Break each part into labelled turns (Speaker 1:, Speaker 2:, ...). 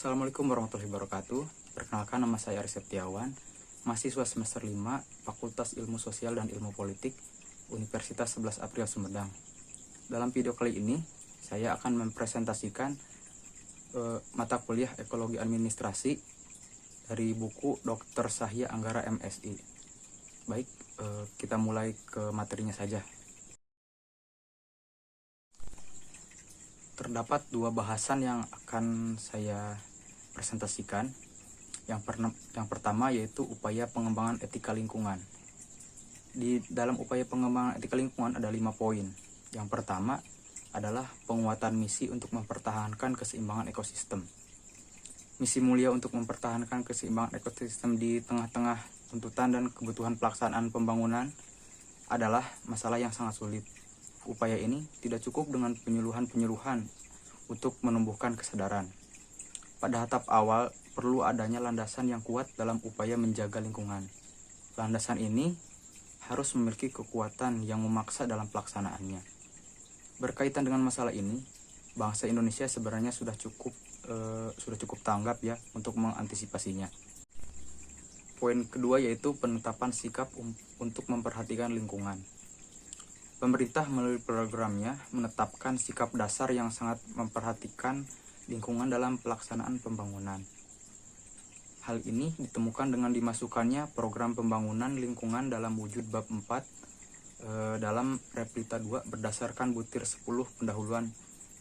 Speaker 1: Assalamualaikum warahmatullahi wabarakatuh. Perkenalkan, nama saya Aris Septiawan, mahasiswa semester 5, Fakultas Ilmu Sosial dan Ilmu Politik, Universitas 11 April Sumedang. Dalam video kali ini, saya akan mempresentasikan mata kuliah Ekologi Administrasi dari buku Dr. Sahya Anggara MSI. Baik, kita mulai ke materinya saja. Terdapat dua bahasan yang akan saya presentasikan. Yang pertama yaitu upaya pengembangan etika lingkungan. Di dalam upaya pengembangan etika lingkungan ada 5 poin. Yang pertama adalah penguatan misi untuk mempertahankan keseimbangan ekosistem. Misi mulia untuk mempertahankan keseimbangan ekosistem di tengah-tengah tuntutan dan kebutuhan pelaksanaan pembangunan adalah masalah yang sangat sulit. Upaya ini tidak cukup dengan penyuluhan-penyuluhan untuk menumbuhkan kesadaran. Pada tahap awal, perlu adanya landasan yang kuat dalam upaya menjaga lingkungan. Landasan ini harus memiliki kekuatan yang memaksa dalam pelaksanaannya. Berkaitan dengan masalah ini, bangsa Indonesia sebenarnya sudah cukup tanggap ya untuk mengantisipasinya. Poin kedua yaitu penetapan sikap untuk memperhatikan lingkungan. Pemerintah melalui programnya menetapkan sikap dasar yang sangat memperhatikan lingkungan dalam pelaksanaan pembangunan. Hal ini ditemukan dengan dimasukkannya program pembangunan lingkungan dalam wujud bab 4 dalam Replita 2 berdasarkan butir 10 pendahuluan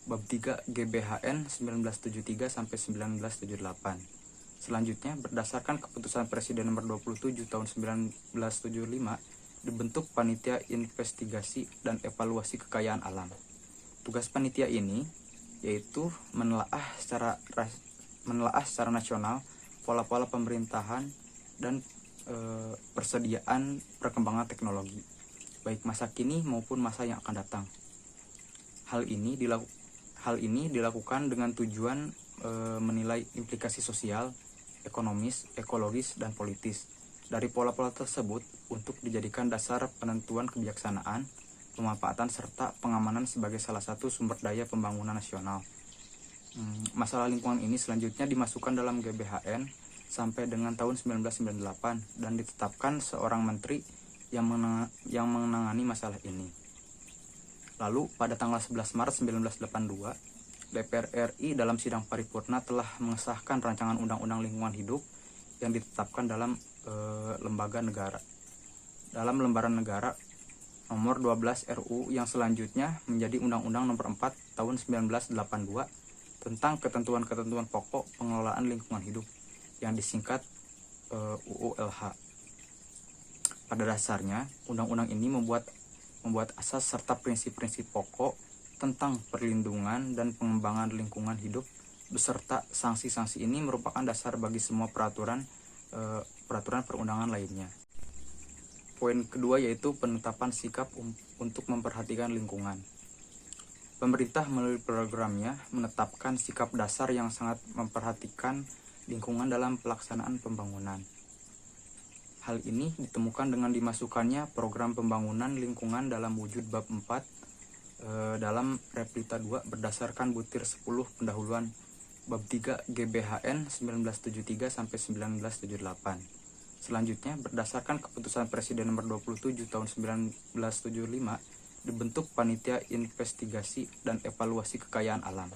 Speaker 1: bab 3 GBHN 1973 sampai 1978. Selanjutnya, berdasarkan keputusan Presiden nomor 27 tahun 1975, dibentuk panitia investigasi dan evaluasi kekayaan alam. Tugas panitia ini yaitu menelaah secara nasional pola-pola pemerintahan dan persediaan perkembangan teknologi, baik masa kini maupun masa yang akan datang. Hal ini dilakukan dengan tujuan menilai implikasi sosial, ekonomis, ekologis, dan politis dari pola-pola tersebut untuk dijadikan dasar penentuan kebijaksanaan, pemanfaatan, serta pengamanan sebagai salah satu sumber daya pembangunan nasional. Masalah lingkungan ini selanjutnya dimasukkan dalam GBHN sampai dengan tahun 1998 dan ditetapkan seorang menteri yang menangani masalah ini. Lalu pada tanggal 11 Maret 1982, DPR RI dalam sidang paripurna telah mengesahkan rancangan Undang-Undang Lingkungan Hidup yang ditetapkan dalam lembaga negara. Dalam lembaran negara nomor 12 RU yang selanjutnya menjadi Undang-Undang nomor 4 tahun 1982 tentang ketentuan-ketentuan pokok pengelolaan lingkungan hidup yang disingkat UULH. Pada dasarnya, undang-undang ini membuat asas serta prinsip-prinsip pokok tentang perlindungan dan pengembangan lingkungan hidup beserta sanksi-sanksi ini merupakan dasar bagi semua peraturan perundangan lainnya. Poin kedua yaitu penetapan sikap untuk memperhatikan lingkungan. Pemerintah melalui programnya menetapkan sikap dasar yang sangat memperhatikan lingkungan dalam pelaksanaan pembangunan. Hal ini ditemukan dengan dimasukkannya program pembangunan lingkungan dalam wujud bab 4 dalam Replita 2 berdasarkan butir 10 pendahuluan bab 3 GBHN 1973 sampai 1978. Selanjutnya, berdasarkan keputusan Presiden nomor 27 tahun 1975, dibentuk panitia investigasi dan evaluasi kekayaan alam.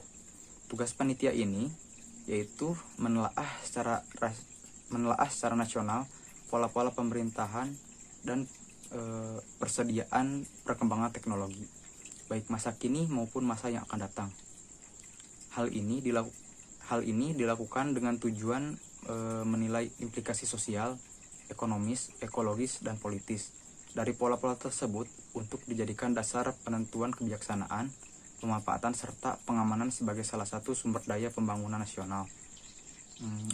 Speaker 1: Tugas panitia ini yaitu menelaah secara nasional pola-pola pemerintahan dan persediaan perkembangan teknologi, baik masa kini maupun masa yang akan datang. Hal ini dilakukan dengan tujuan menilai implikasi sosial, ekonomis, ekologis, dan politis dari pola-pola tersebut untuk dijadikan dasar penentuan kebijaksanaan, pemanfaatan, serta pengamanan sebagai salah satu sumber daya pembangunan nasional.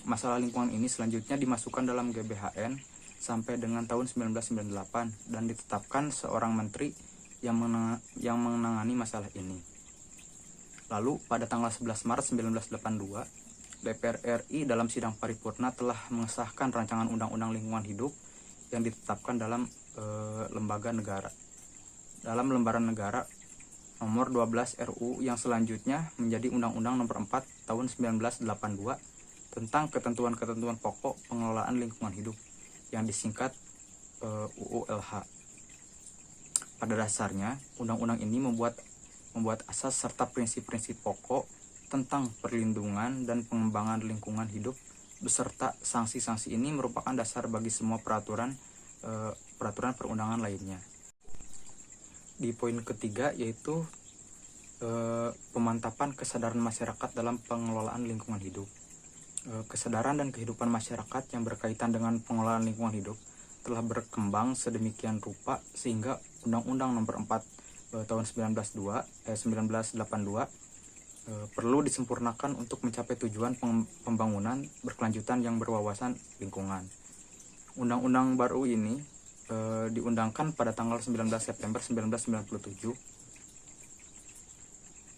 Speaker 1: Masalah lingkungan ini selanjutnya dimasukkan dalam GBHN sampai dengan tahun 1998 dan ditetapkan seorang menteri yang menangani masalah ini. Lalu pada tanggal 11 Maret 1982, DPR RI dalam sidang paripurna telah mengesahkan rancangan Undang-Undang Lingkungan Hidup yang ditetapkan dalam lembaga negara. Dalam lembaran negara nomor 12 RU yang selanjutnya menjadi Undang-Undang nomor 4 tahun 1982 tentang ketentuan-ketentuan pokok pengelolaan lingkungan hidup yang disingkat UULH. Pada dasarnya, undang-undang ini membuat asas serta prinsip-prinsip pokok tentang perlindungan dan pengembangan lingkungan hidup beserta sanksi-sanksi ini merupakan dasar bagi semua peraturan perundangan lainnya. Di poin ketiga yaitu pemantapan kesadaran masyarakat dalam pengelolaan lingkungan hidup. Kesadaran dan kehidupan masyarakat yang berkaitan dengan pengelolaan lingkungan hidup telah berkembang sedemikian rupa sehingga Undang-Undang Nomor 4 tahun 1982 perlu disempurnakan untuk mencapai tujuan pembangunan berkelanjutan yang berwawasan lingkungan. Undang-undang baru ini diundangkan pada tanggal 19 September 1997,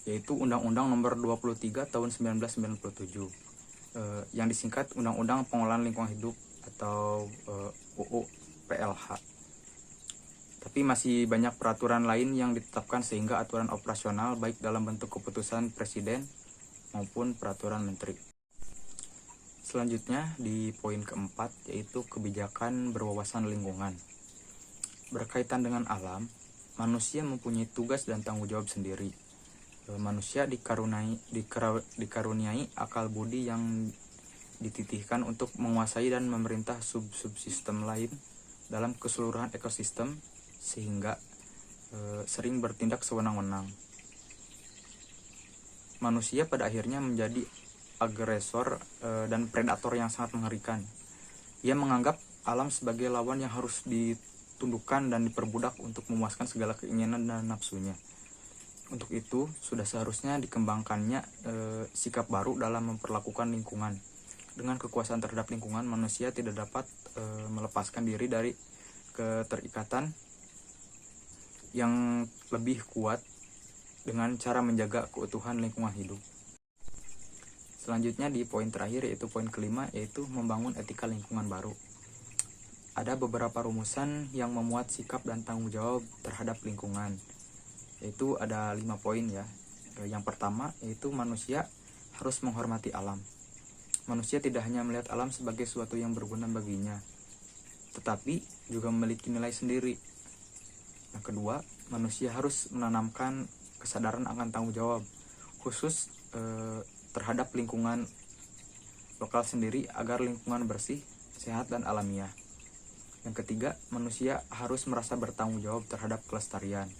Speaker 1: yaitu Undang-Undang Nomor 23 tahun 1997. Yang disingkat Undang-Undang Pengelolaan Lingkungan Hidup atau UU PLH. Tapi masih banyak peraturan lain yang ditetapkan sehingga aturan operasional baik dalam bentuk keputusan presiden maupun peraturan menteri. Selanjutnya di poin keempat yaitu kebijakan berwawasan lingkungan. Berkaitan dengan alam, manusia mempunyai tugas dan tanggung jawab sendiri. Manusia dikaruniai akal budi yang dititihkan untuk menguasai dan memerintah subsistem lain dalam keseluruhan ekosistem sehingga sering bertindak sewenang-wenang. Manusia pada akhirnya menjadi agresor dan predator yang sangat mengerikan. Ia menganggap alam sebagai lawan yang harus ditundukkan dan diperbudak untuk memuaskan segala keinginan dan nafsunya. Untuk itu, sudah seharusnya dikembangkannya sikap baru dalam memperlakukan lingkungan. Dengan kekuasaan terhadap lingkungan, manusia tidak dapat melepaskan diri dari keterikatan yang lebih kuat dengan cara menjaga keutuhan lingkungan hidup. Selanjutnya di poin terakhir yaitu poin kelima yaitu membangun etika lingkungan baru. Ada beberapa rumusan yang memuat sikap dan tanggung jawab terhadap lingkungan. Yaitu ada 5 poin ya. Yang pertama yaitu manusia harus menghormati alam. Manusia tidak hanya melihat alam sebagai sesuatu yang berguna baginya, tetapi juga memiliki nilai sendiri. Yang kedua, manusia harus menanamkan kesadaran akan tanggung jawab, khusus terhadap lingkungan lokal sendiri agar lingkungan bersih, sehat, dan alamiah. Yang ketiga, manusia harus merasa bertanggung jawab terhadap kelestarian.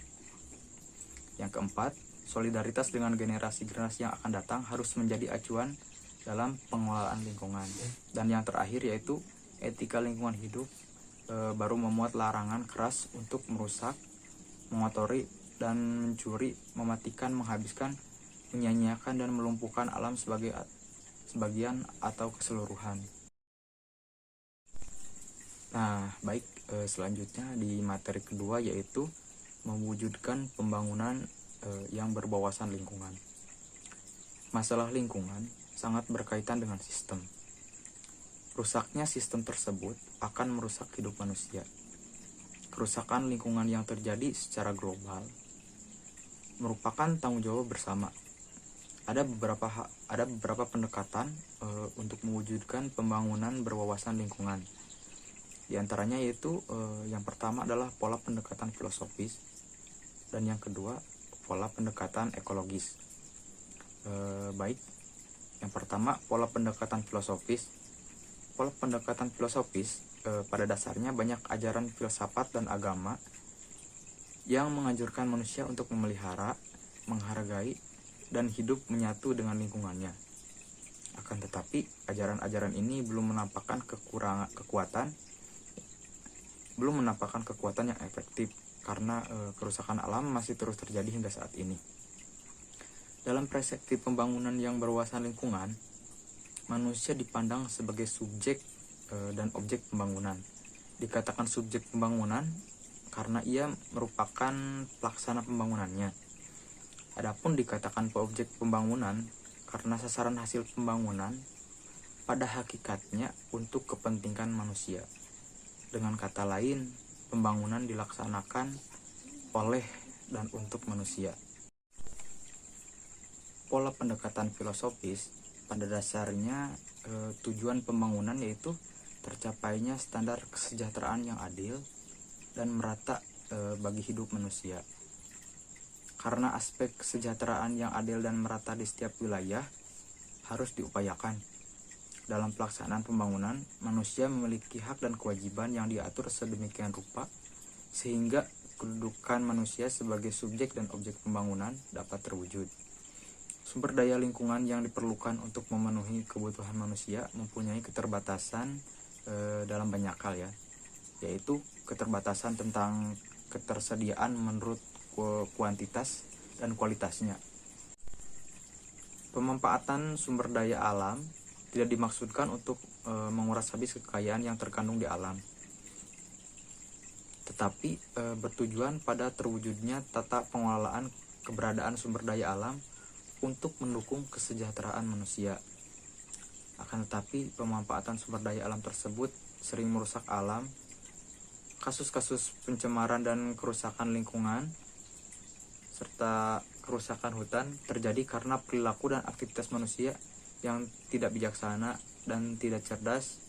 Speaker 1: Yang keempat, solidaritas dengan generasi-generasi yang akan datang harus menjadi acuan dalam pengelolaan lingkungan. Dan yang terakhir yaitu etika lingkungan hidup baru memuat larangan keras untuk merusak, mengotori, dan mencuri, mematikan, menghabiskan, menyanyiakan, dan melumpuhkan alam sebagai sebagian atau keseluruhan. Nah, baik, selanjutnya di materi kedua yaitu mewujudkan pembangunan yang berwawasan lingkungan. Masalah lingkungan sangat berkaitan dengan sistem. Rusaknya sistem tersebut akan merusak hidup manusia. Kerusakan lingkungan yang terjadi secara global merupakan tanggung jawab bersama. Ada beberapa pendekatan untuk mewujudkan pembangunan berwawasan lingkungan. Di antaranya yaitu yang pertama adalah pola pendekatan filosofis dan yang kedua pola pendekatan ekologis. Baik, yang pertama pola pendekatan filosofis. Pola pendekatan filosofis pada dasarnya banyak ajaran filsafat dan agama yang menganjurkan manusia untuk memelihara, menghargai, dan hidup menyatu dengan lingkungannya. Akan tetapi, ajaran-ajaran ini belum menampakkan kekuatan yang efektif karena kerusakan alam masih terus terjadi hingga saat ini. Dalam perspektif pembangunan yang berwawasan lingkungan, manusia dipandang sebagai subjek dan objek pembangunan. Dikatakan subjek pembangunan karena ia merupakan pelaksana pembangunannya. Adapun dikatakan objek pembangunan karena sasaran hasil pembangunan pada hakikatnya untuk kepentingan manusia. Dengan kata lain, pembangunan dilaksanakan oleh dan untuk manusia. Pola pendekatan filosofis pada dasarnya tujuan pembangunan yaitu tercapainya standar kesejahteraan yang adil dan merata bagi hidup manusia. Karena aspek kesejahteraan yang adil dan merata di setiap wilayah harus diupayakan. Dalam pelaksanaan pembangunan, manusia memiliki hak dan kewajiban yang diatur sedemikian rupa sehingga kedudukan manusia sebagai subjek dan objek pembangunan dapat terwujud. Sumber daya lingkungan yang diperlukan untuk memenuhi kebutuhan manusia mempunyai keterbatasan dalam banyak hal ya, yaitu keterbatasan tentang ketersediaan menurut kuantitas dan kualitasnya. Pemanfaatan sumber daya alam tidak dimaksudkan untuk menguras habis kekayaan yang terkandung di alam, tetapi bertujuan pada terwujudnya tata pengelolaan keberadaan sumber daya alam untuk mendukung kesejahteraan manusia. Akan tetapi pemanfaatan sumber daya alam tersebut sering merusak alam. Kasus-kasus pencemaran dan kerusakan lingkungan serta kerusakan hutan terjadi karena perilaku dan aktivitas manusia yang tidak bijaksana dan tidak cerdas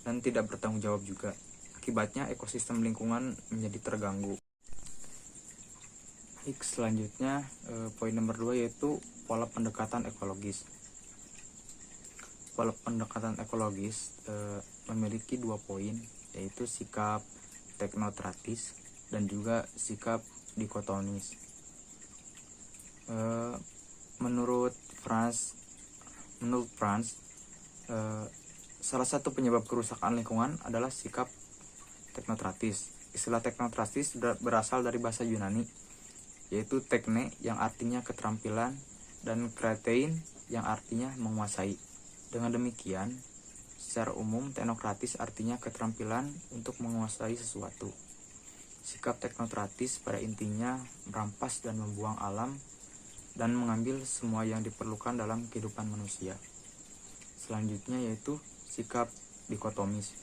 Speaker 1: dan tidak bertanggung jawab juga. Akibatnya ekosistem lingkungan menjadi terganggu. Baik, selanjutnya poin nomor 2 yaitu pola pendekatan ekologis. Pola pendekatan ekologis memiliki 2 poin, yaitu sikap teknokratis dan juga sikap dikotomis. Menurut Franz, salah satu penyebab kerusakan lingkungan adalah sikap teknokratis. Istilah teknokratis berasal dari bahasa Yunani, yaitu tekne yang artinya keterampilan dan kratein yang artinya menguasai. Dengan demikian, secara umum teknokratis artinya keterampilan untuk menguasai sesuatu. Sikap teknokratis pada intinya merampas dan membuang alam dan mengambil semua yang diperlukan dalam kehidupan manusia. Selanjutnya yaitu sikap dikotomis.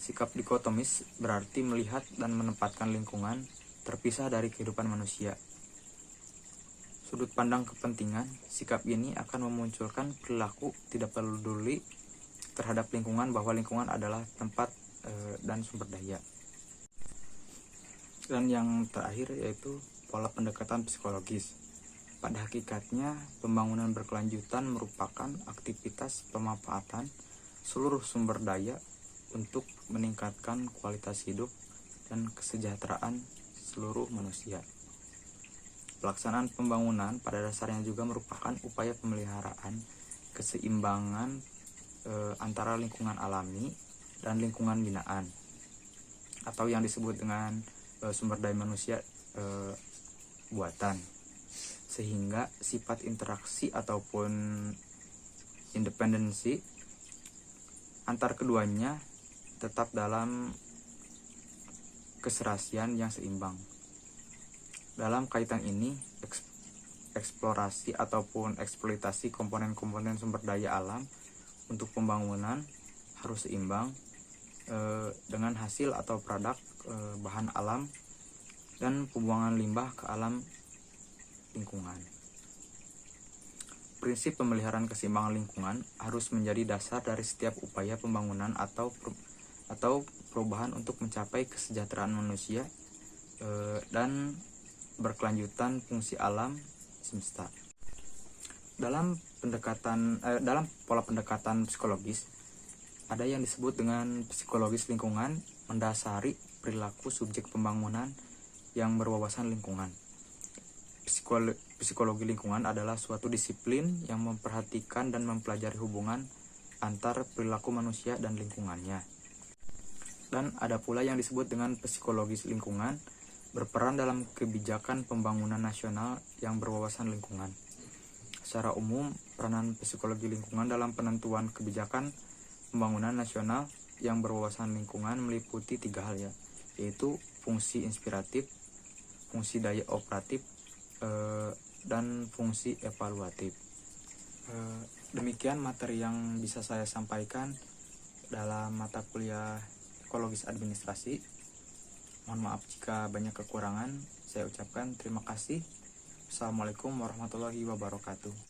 Speaker 1: Sikap dikotomis berarti melihat dan menempatkan lingkungan terpisah dari kehidupan manusia. Sudut pandang kepentingan, sikap ini akan memunculkan perilaku tidak peduli terhadap lingkungan, bahwa lingkungan adalah tempat dan sumber daya. Dan yang terakhir yaitu pola pendekatan psikologis. Pada hakikatnya, pembangunan berkelanjutan merupakan aktivitas pemanfaatan seluruh sumber daya untuk meningkatkan kualitas hidup dan kesejahteraan seluruh manusia. Pelaksanaan pembangunan pada dasarnya juga merupakan upaya pemeliharaan keseimbangan antara lingkungan alami dan lingkungan binaan, atau yang disebut dengan sumber daya manusia buatan, sehingga sifat interaksi ataupun independensi antar keduanya tetap dalam keserasian yang seimbang. Dalam kaitan ini, eksplorasi ataupun eksploitasi komponen-komponen sumber daya alam untuk pembangunan harus seimbang dengan hasil atau produk bahan alam dan pembuangan limbah ke alam lingkungan. Prinsip pemeliharaan keseimbangan lingkungan harus menjadi dasar dari setiap upaya pembangunan atau perubahan untuk mencapai kesejahteraan manusia dan berkelanjutan fungsi alam semesta. Dalam pola pendekatan psikologis, ada yang disebut dengan psikologis lingkungan, mendasari perilaku subjek pembangunan yang berwawasan lingkungan. Psikologi lingkungan adalah suatu disiplin yang memperhatikan dan mempelajari hubungan antar perilaku manusia dan lingkungannya. Dan ada pula yang disebut dengan psikologis lingkungan, berperan dalam kebijakan pembangunan nasional yang berwawasan lingkungan. Secara umum, peranan psikologi lingkungan dalam penentuan kebijakan pembangunan nasional yang berwawasan lingkungan meliputi 3 hal ya, yaitu fungsi inspiratif, fungsi daya operatif, dan fungsi evaluatif. Demikian materi yang bisa saya sampaikan dalam mata kuliah ekologis administrasi. Mohon maaf jika banyak kekurangan. Saya ucapkan terima kasih. Assalamualaikum warahmatullahi wabarakatuh.